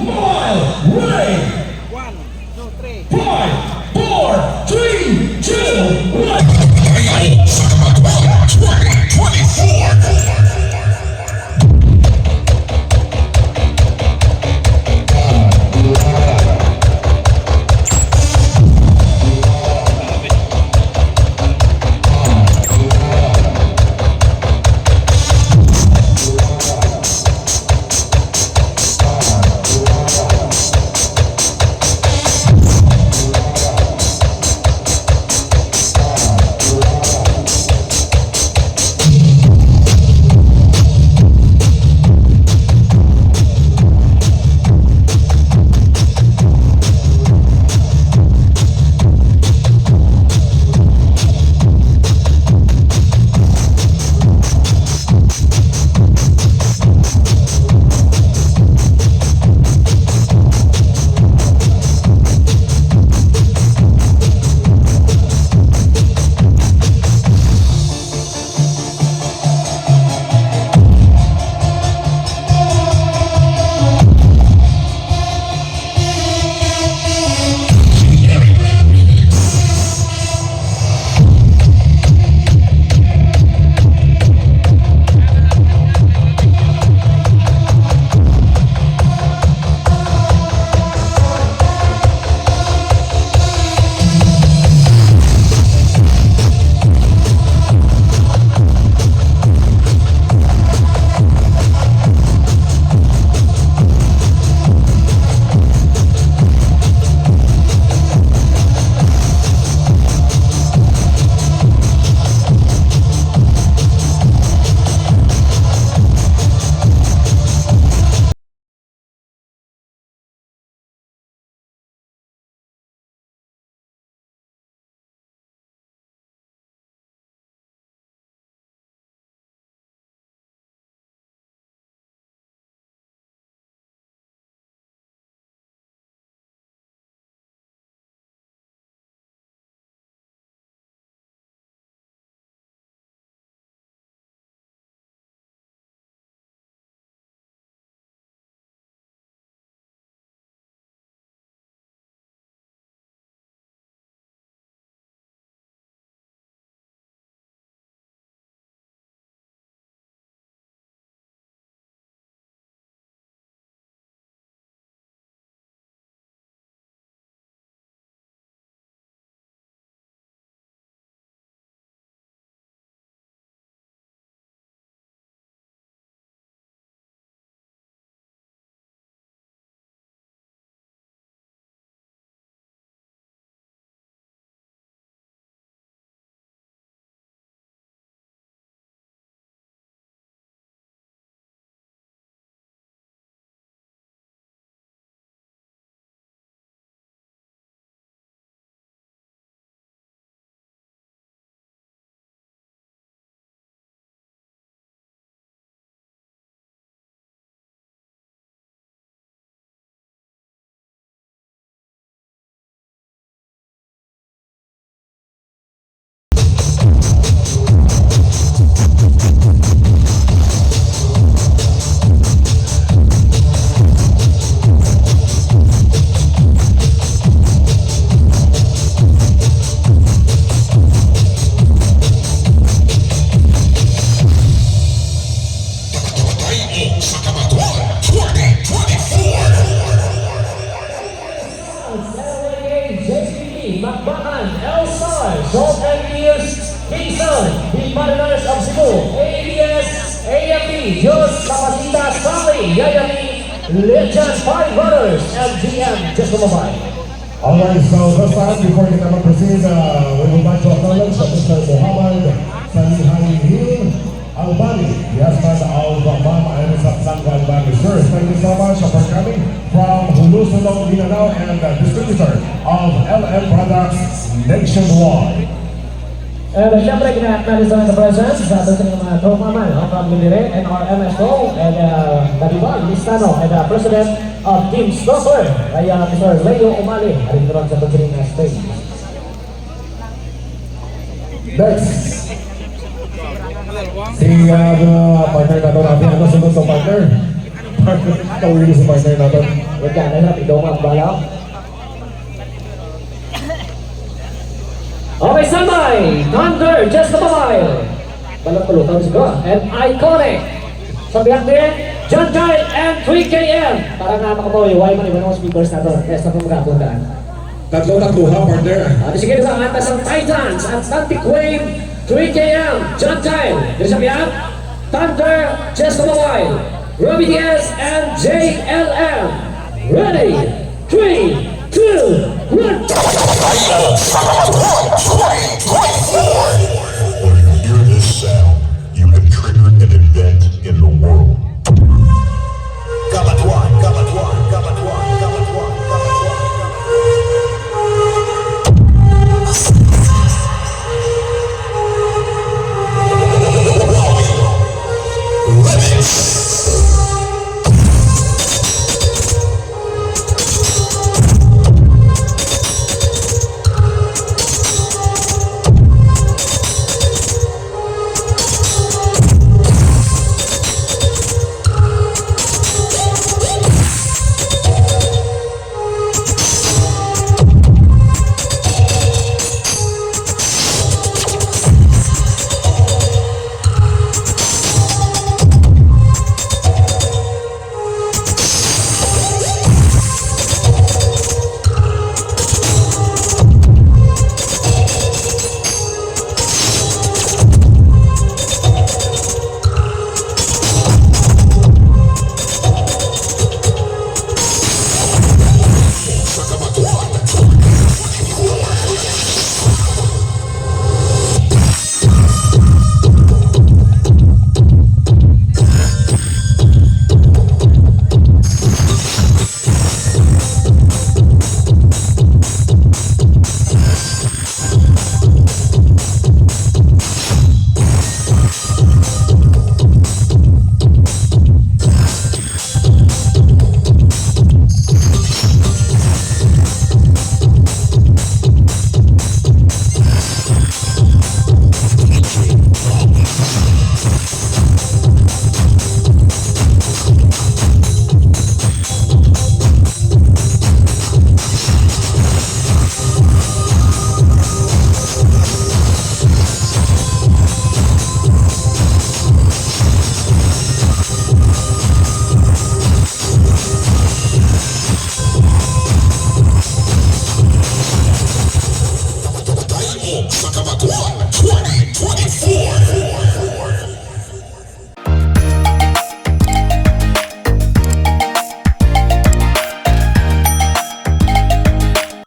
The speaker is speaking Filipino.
mile ring. 1, 2, 3. 5, 4, 3, 2, 1. Tayo sa Kamatwang 2024. Bakbakan, Elsar, Zone MDS, Quezon, the Mariners of Cebu, ABS, AMB, Diyos, Kapasita, Sally, Yayami, Legend, Five Runners, and GM, Just Mobile. Alright, so this time, before we can proceed, we would like to acknowledge Mr. Muhammad Salihahil Albani, the husband of Ma'am Anisat Sangga Albani. Sir, thank you so much for coming from Hulusulong, Mindanao, and distributor of LM Products nationwide. And syempre, kina-acknowledge naman sa presence sa atin sa mga tropaman from Mindire and our MSO and Daribal Listano and President of Team Stoffer ay Mr. Leo Umali. Harin naman sa pagsiring na stage. Next, si partner na ito natin. Ano sunod sa partner? Tawili sa partner natin. Huwag ka na, ikaw nga, bala. Okay, standby! Thunder, just a mobile! Balang pulutan siguro. And iconic! Sabihan din, John Giant and 3KM! Para nga makapoy, why man iba ng speakers na to? Kaya sa pagkakundaan. Tatlo ha, partner. At sige sa atas ang Titans, Atlantic Wave, 3KM, John Giant. Dito sabihan, Thunder, just a mobile. Robbie Diaz and JLM. Ready? 3, 2, 1. When you hear this sound, you have triggered an event in the world.